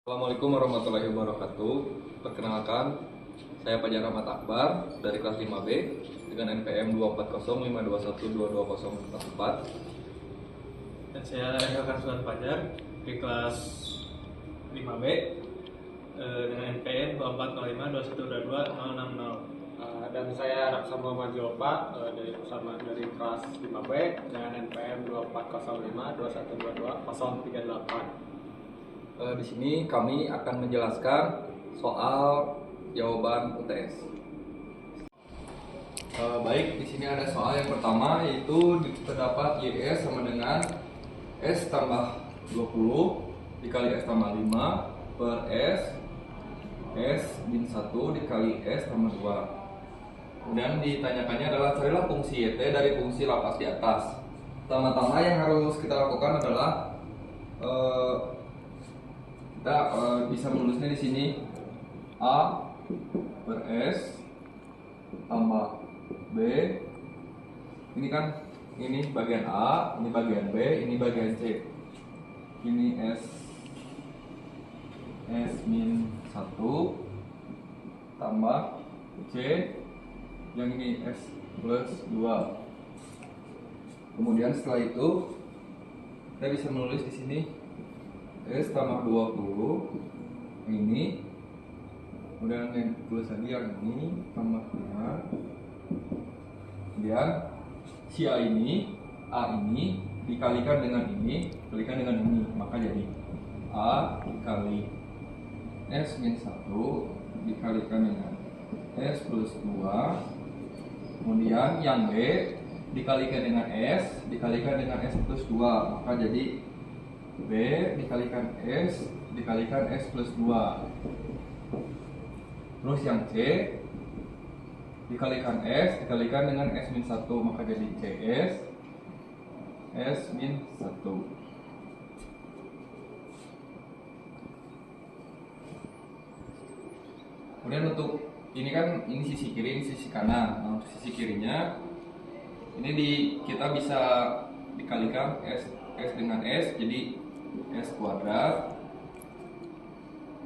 Assalamualaikum warahmatullahi wabarakatuh. Perkenalkan, saya Fajar Ahmad Akbar dari kelas 5B dengan NPM 24052212204. Dan saya Eka Karsuan Fajar di kelas 5B dengan NPM 240521222060. Dan saya Raksa Muhammad Jolpa dari kelas 5B dengan NPM 240521222038. Di sini kami akan menjelaskan soal jawaban UTS. Baik, di sini ada soal yang pertama, yaitu terdapat YS sama dengan S tambah 20 dikali S tambah 5 per S min 1 dikali S tambah 2. Kemudian ditanyakannya adalah carilah fungsi YT dari fungsi lapas di atas. Pertama-tama yang harus kita lakukan adalah kita bisa menulisnya di sini A per S tambah B. Ini kan ini bagian A, ini bagian B, ini bagian C. Ini S min 1 tambah C, yang ini S plus 2. Kemudian setelah itu kita bisa menulis di sini S tambah 20 ini, kemudian yang tulis lagi yang ini tambah 5. Kemudian si A ini dikalikan dengan ini, maka jadi A dikali S min 1 dikalikan dengan S plus 2. Kemudian yang B dikalikan dengan S plus 2, maka jadi B dikalikan S plus 2. Terus yang C dikalikan S dengan S min 1, maka jadi CS S min 1. Kemudian untuk ini kan ini sisi kiri, ini sisi kanan. Nah, untuk sisi kirinya ini kita bisa dikalikan S dengan S, jadi S kuadrat.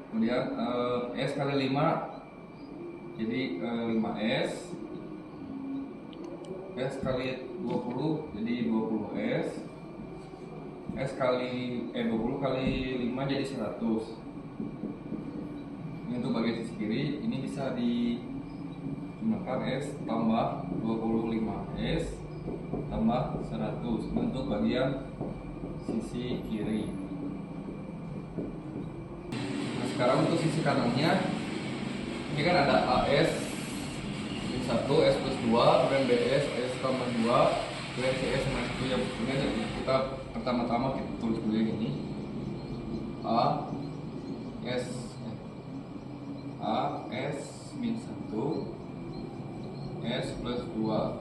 Kemudian S kali 5 jadi 5S. S kali 20 jadi 20S. S kali 20 kali 5 jadi 100. Ini untuk bagian sisi kiri, ini bisa digunakan S tambah 25S tambah 100 untuk bagian sisi kiri. Nah, sekarang untuk sisi kanannya, ini kan ada AS min 1 S plus 2, kemudian BS S tambah 2, kemudian CS minus 1. Yang kemudian kita pertama-tama kita tulis dulu yang ini A S min 1 S plus 2.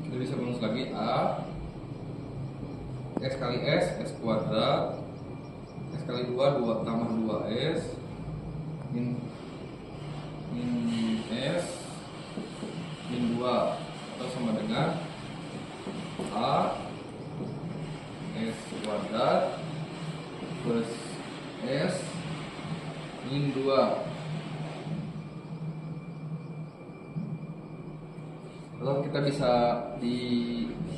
Kita bisa menulis lagi A S kali S kuadrat, S kali 2 tambah 2S min S min 2, atau sama dengan A S kuadrat plus S min 2. Lalu kita bisa di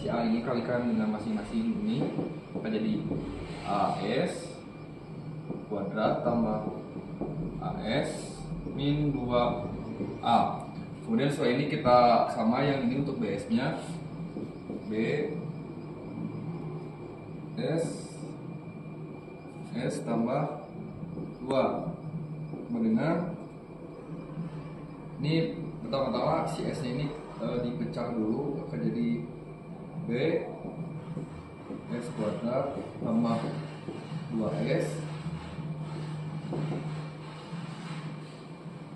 si A ini kalikan dengan masing-masing ini, maka jadi AS kuadrat tambah AS min 2A. Kemudian setelah ini kita sama yang ini untuk BS nya, B S tambah 2 mendengar. Ini pertama-tama si S nya ini dipecah dulu, maka jadi B S kuadrat tambah 2S.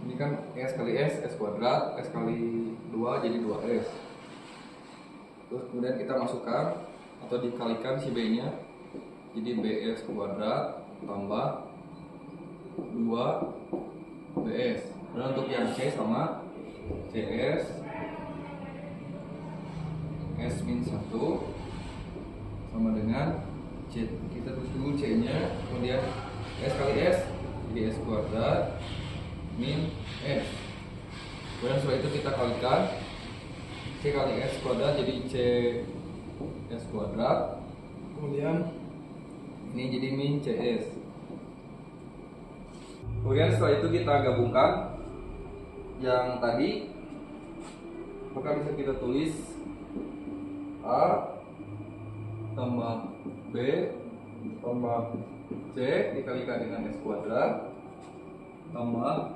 Ini kan S kali S kuadrat, S kali 2 jadi 2S. Terus kemudian kita masukkan atau dikalikan si B nya, jadi BS kuadrat tambah 2BS. Dan untuk yang C sama CS S min 1 sama dengan kita tulis dulu C nya, kemudian S kali S jadi S kuadrat min S. Kemudian setelah itu kita kalikan C kali S kuadrat jadi C S kuadrat, kemudian ini jadi min CS. Kemudian setelah itu kita gabungkan yang tadi, maka bisa kita tulis A tambah B tambah C dikalikan dengan S kuadrat tambah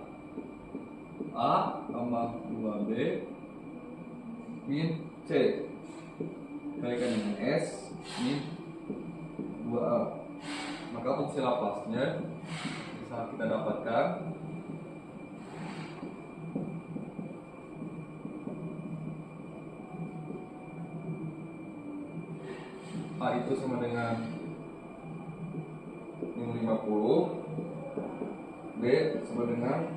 A tambah 2B min C dikalikan dengan S min 2A. Maka fungsi Laplace-nya bisa kita dapatkan A itu sama dengan min 50, B sama dengan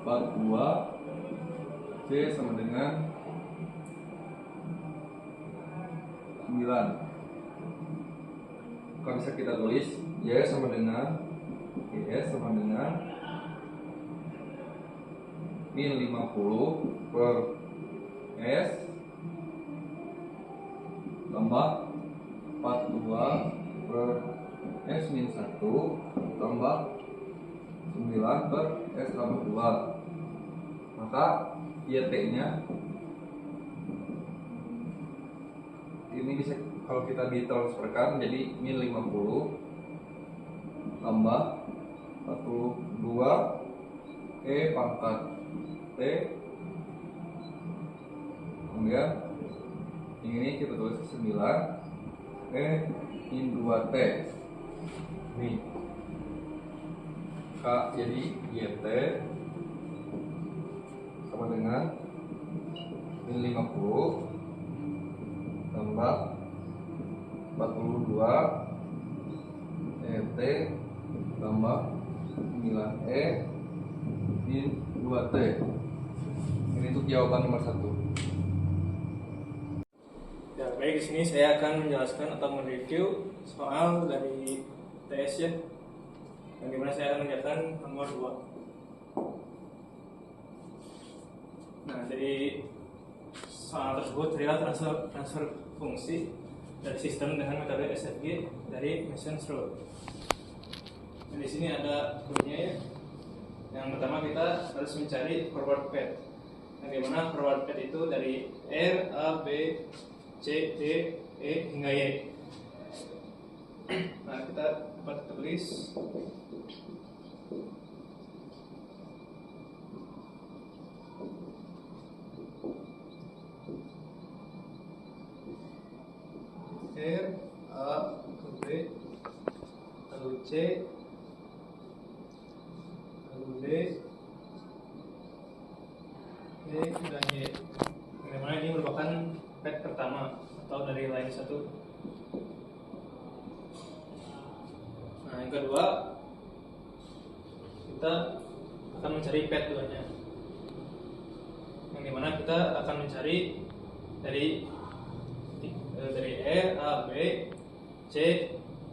42, C sama dengan 9. Kalau bisa kita tulis Y sama dengan YS sama dengan min 50 per S tambah 42 per S min 1 tambah 9 per S tambah 2. Maka YT nya ini bisa kalau kita ditransferkan menjadi min 50 tambah 42 E pangkat T, kemudian ini kita tulis 9 E min 2T. Nih K jadi YT sama dengan min 50 tambah 42 ET tambah 9E min 2T. Ini untuk jawaban nomor 1. Ya, baik, di sini saya akan menjelaskan atau mereview soal dari TS ya. Yang dimana saya akan menjelaskan nomor 2. Nah, dari soal tersebut adalah transfer fungsi dari sistem dengan metode SFG dari Mason's Rule. Dan di sini ada cluenya ya. Yang pertama kita harus mencari forward path. Yang dimana forward path itu dari R, A, B, C, D, E hingga Y. Nah, kita dapat tulis R, A, B, lalu C, lalu D, E, dan Y. Bagaimana ini merupakan path pertama atau dari line 1. Nah, yang kedua kita akan mencari path 2-nya. Yang dimana kita akan mencari dari R, A, B, C.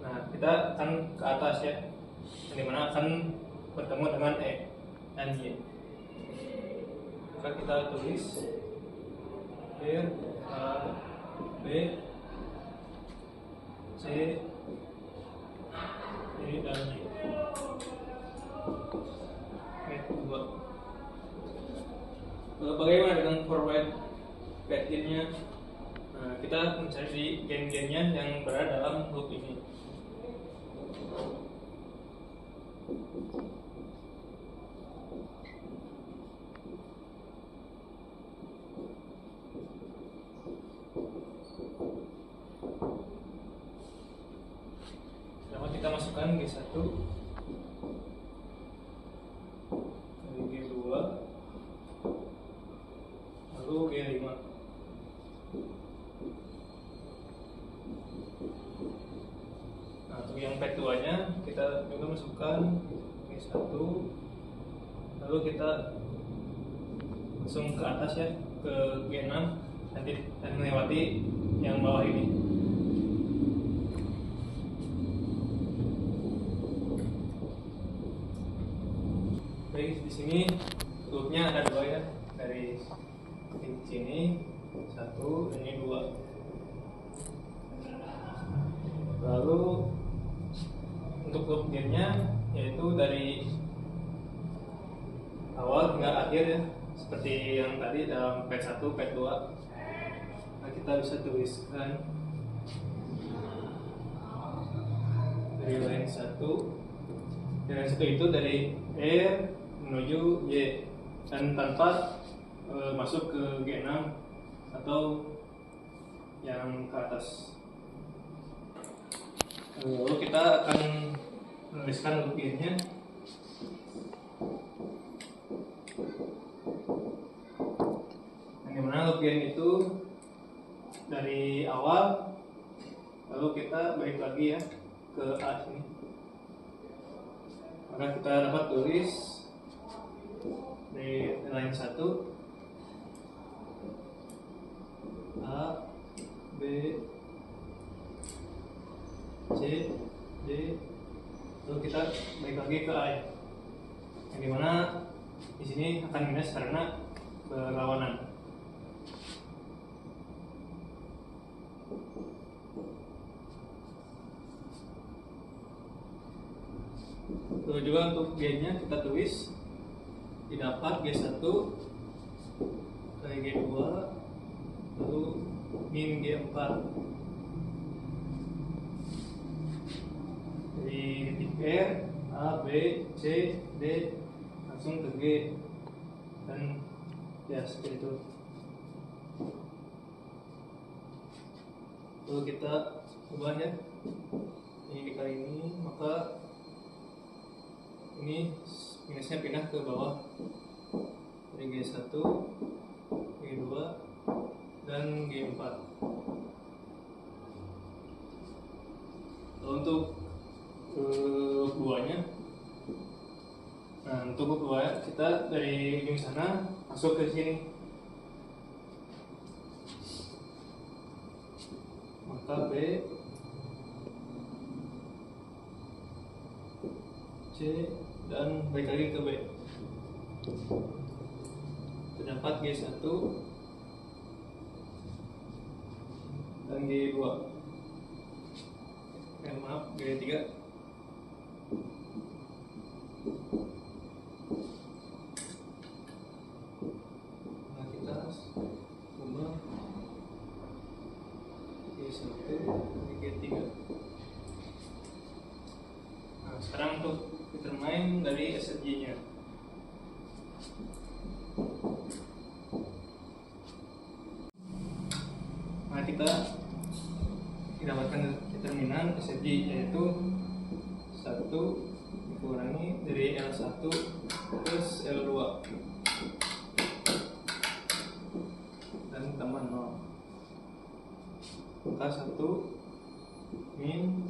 Nah, kita akan ke atas ya, yang dimana akan bertemu dengan E dan Y. Maka kita tulis R, A, B, C, D dan Y. Bagaimana dengan forward path nya? Nah, kita mencari gen-gennya yang berada dalam loop ini. Pertama kita masukkan G1 dari G2 lalu G5. Nah, untuk yang path 2-nya kita juga masukkan G1 lalu kita langsung ke atas ya, ke G6 dan melewati yang bawah ini. Jadi di sini loopnya ada dua ya, dari sini satu, ini dua. Lalu untuk loop gainnya yaitu dari awal hingga akhir ya, seperti yang tadi dalam pad 1, pad 2. Nah, kita bisa tuliskan dari line 1. Line 1 itu dari R menuju Y dan tanpa masuk ke G6 atau yang ke atas. Lalu kita akan menuliskan loop gainnya. Yang dimana loop gain itu dari awal, lalu kita balik lagi ya ke A sini. Maka kita dapat tulis dari line 1 A, B, C, D, lalu kita balik lagi ke A ya. Yang dimana di sini akan minus karena berlawanan. Lalu juga untuk gainnya kita tulis didapat G1 kali G2 lalu min G4 dari titik R, A, B, C, D langsung ke G dan ya seperti itu. Lalu kita ubah ya, ini dikali ini, maka ini minusnya pindah ke bawah dari G1, G2, dan G4. Lalu untuk buahnya, nah untuk buah kita dari ujung sana masuk ke sini, maka B, C, dan balik lagi ke B. Terdapat G1 dan G2. Maaf, G3. Nah, kita ubah G1 dan G3. Nah, sekarang untuk determine dari SFG-nya. Nah, kita dapatkan determinan SFG yaitu 1 dikurangi dari L1 plus L2 dan tambah 0. Maka 1 min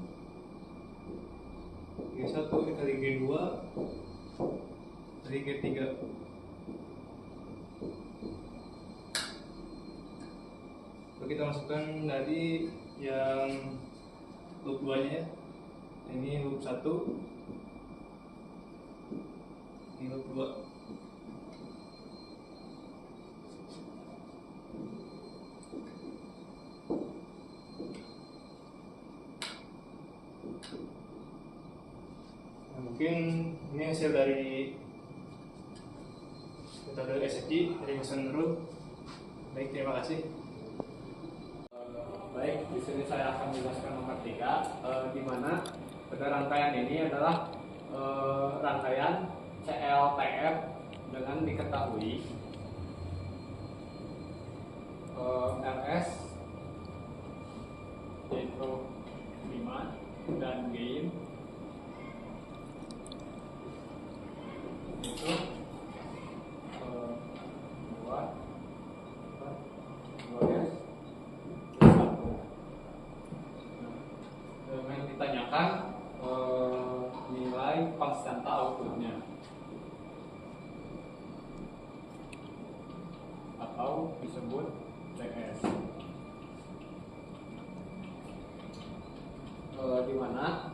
G1 kali G2 dari G3. Lalu kita masukkan dari yang loop 2 nya ya. Ini loop 1, ini loop 2. Nah, mungkin ini hasil dari metode SFG dari Mason Rule. Baik, terima kasih. Baik, di sini saya akan menjelaskan nomor 3, di mana pada rangkaian ini adalah rangkaian CLTF dengan diketahui RS yaitu 5 dan gain itu 2S. Yang ditanyakan nilai konstanta outputnya atau disebut CS, di mana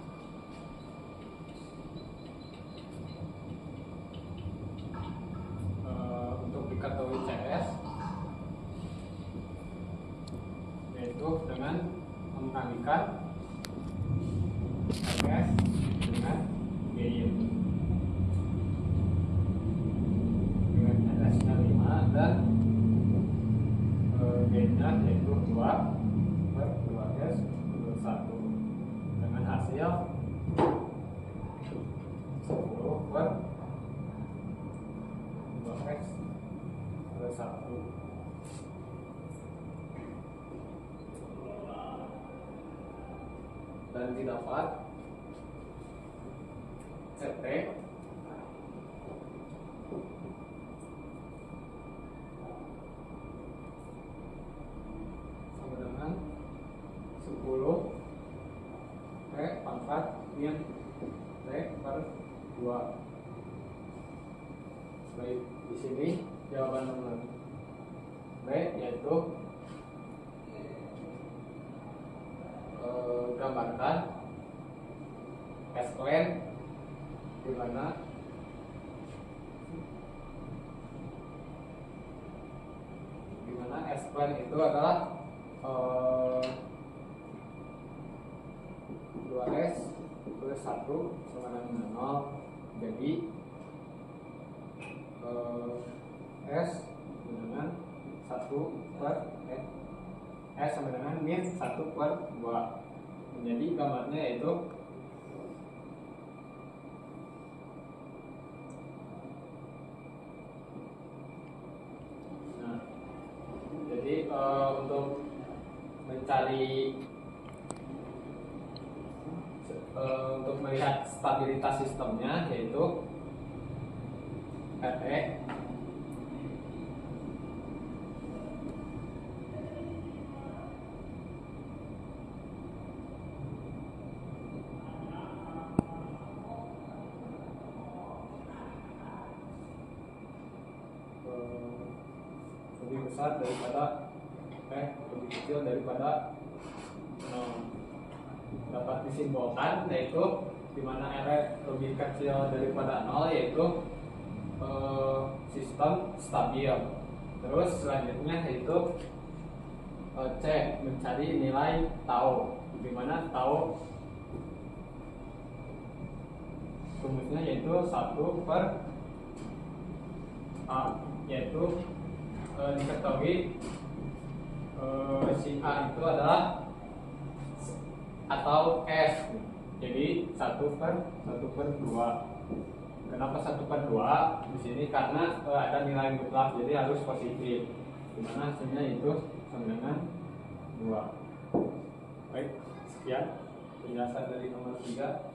hasil 10 per 2x per 1. Dan didapat CT sama dengan 10 T pangkat min T per 2. Baik, di sini jawaban nomor B yaitu gambarkan S-plane di mana S-plane itu adalah 2S plus 1 sama dengan 0. Jadi S dengan 1 per S sama dengan min 1 per 2. Jadi gambarnya yaitu untuk mencari untuk melihat stabilitas sistemnya yaitu RE lebih besar daripada lebih kecil daripada 0. Dapat disimbolkan yaitu dimana R lebih kecil daripada 0 yaitu sistem stabil. Terus selanjutnya yaitu C mencari nilai tau, dimana tau rumusnya yaitu 1 per A, yaitu diketahui si A itu adalah atau S, jadi 1 per 2. Kenapa 1 per 2? Di sini karena ada nilai mutlak, jadi harus positif, dimana hasilnya itu sama dengan 2. Baik, sekian penjelasan dari nomor 3.